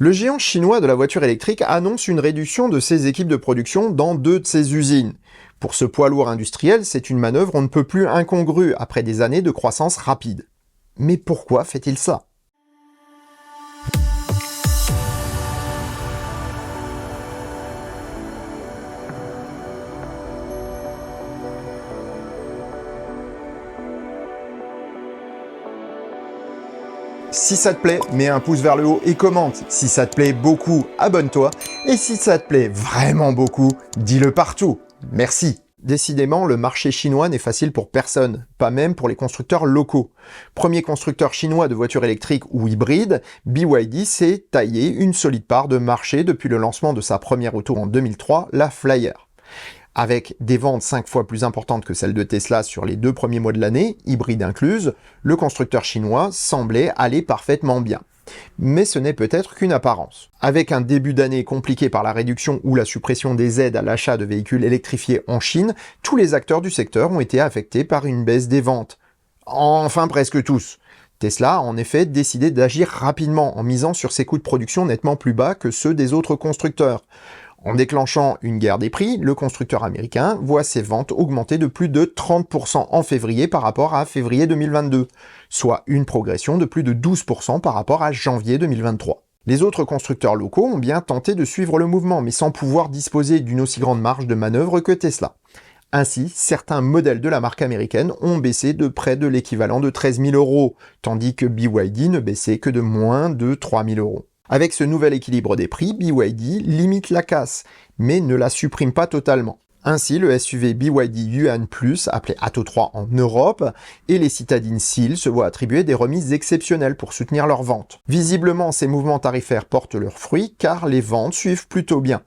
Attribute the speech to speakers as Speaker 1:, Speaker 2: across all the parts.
Speaker 1: Le géant chinois de la voiture électrique annonce une réduction de ses équipes de production dans 2 de ses usines. Pour ce poids lourd industriel, c'est une manœuvre on ne peut plus incongrue après des années de croissance rapide. Mais pourquoi fait-il ça ? Si ça te plaît, mets un pouce vers le haut et commente. Si ça te plaît beaucoup, abonne-toi. Et si ça te plaît vraiment beaucoup, dis-le partout. Merci. Décidément, le marché chinois n'est facile pour personne, pas même pour les constructeurs locaux. Premier constructeur chinois de voitures électriques ou hybrides, BYD s'est taillé une solide part de marché depuis le lancement de sa première auto en 2003, la Flyer. Avec des ventes 5 fois plus importantes que celles de Tesla sur les 2 premiers mois de l'année, hybride incluse, le constructeur chinois semblait aller parfaitement bien. Mais ce n'est peut-être qu'une apparence. Avec un début d'année compliqué par la réduction ou la suppression des aides à l'achat de véhicules électrifiés en Chine, tous les acteurs du secteur ont été affectés par une baisse des ventes. Enfin presque tous. Tesla a en effet décidé d'agir rapidement en misant sur ses coûts de production nettement plus bas que ceux des autres constructeurs. En déclenchant une guerre des prix, le constructeur américain voit ses ventes augmenter de plus de 30% en février par rapport à février 2022, soit une progression de plus de 12% par rapport à janvier 2023. Les autres constructeurs locaux ont bien tenté de suivre le mouvement, mais sans pouvoir disposer d'une aussi grande marge de manœuvre que Tesla. Ainsi, certains modèles de la marque américaine ont baissé de près de l'équivalent de 13 000 €, tandis que BYD ne baissait que de moins de 3 000 €. Avec ce nouvel équilibre des prix, BYD limite la casse, mais ne la supprime pas totalement. Ainsi, le SUV BYD Yuan Plus, appelé Atto 3 en Europe, et les citadines Seal se voient attribuer des remises exceptionnelles pour soutenir leurs ventes. Visiblement, ces mouvements tarifaires portent leurs fruits car les ventes suivent plutôt bien.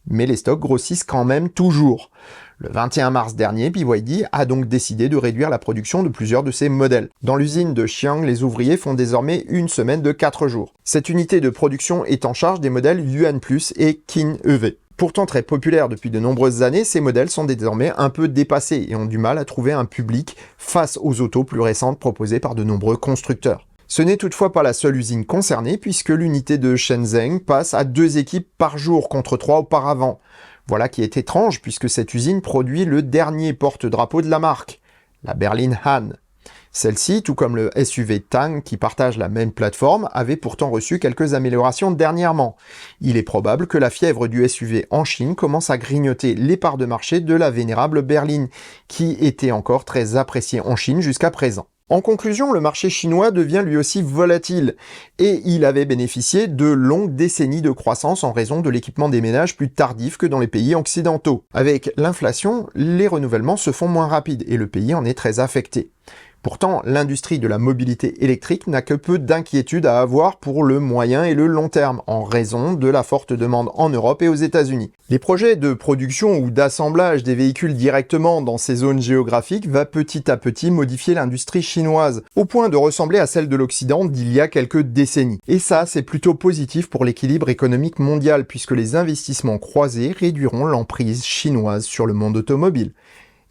Speaker 1: Mais les stocks grossissent quand même toujours. Le 21 mars dernier, BYD a donc décidé de réduire la production de plusieurs de ses modèles. Dans l'usine de Xi'an, les ouvriers font désormais une semaine de 4 jours. Cette unité de production est en charge des modèles Yuan Plus et Qin EV. Pourtant très populaires depuis de nombreuses années, ces modèles sont désormais un peu dépassés et ont du mal à trouver un public face aux autos plus récentes proposées par de nombreux constructeurs. Ce n'est toutefois pas la seule usine concernée puisque l'unité de Shenzhen passe à 2 équipes par jour contre 3 auparavant. Voilà qui est étrange puisque cette usine produit le dernier porte-drapeau de la marque, la berline Han. Celle-ci, tout comme le SUV Tang qui partage la même plateforme, avait pourtant reçu quelques améliorations dernièrement. Il est probable que la fièvre du SUV en Chine commence à grignoter les parts de marché de la vénérable berline, qui était encore très appréciée en Chine jusqu'à présent. En conclusion, le marché chinois devient lui aussi volatile, et il avait bénéficié de longues décennies de croissance en raison de l'équipement des ménages plus tardif que dans les pays occidentaux. Avec l'inflation, les renouvellements se font moins rapides, et le pays en est très affecté. Pourtant, l'industrie de la mobilité électrique n'a que peu d'inquiétudes à avoir pour le moyen et le long terme, en raison de la forte demande en Europe et aux États-Unis. Les projets de production ou d'assemblage des véhicules directement dans ces zones géographiques va petit à petit modifier l'industrie chinoise, au point de ressembler à celle de l'Occident d'il y a quelques décennies. Et ça, c'est plutôt positif pour l'équilibre économique mondial, puisque les investissements croisés réduiront l'emprise chinoise sur le monde automobile.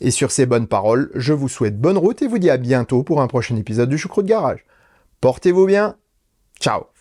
Speaker 1: Et sur ces bonnes paroles, je vous souhaite bonne route et vous dis à bientôt pour un prochain épisode du Choucroute Garage. Portez-vous bien, ciao!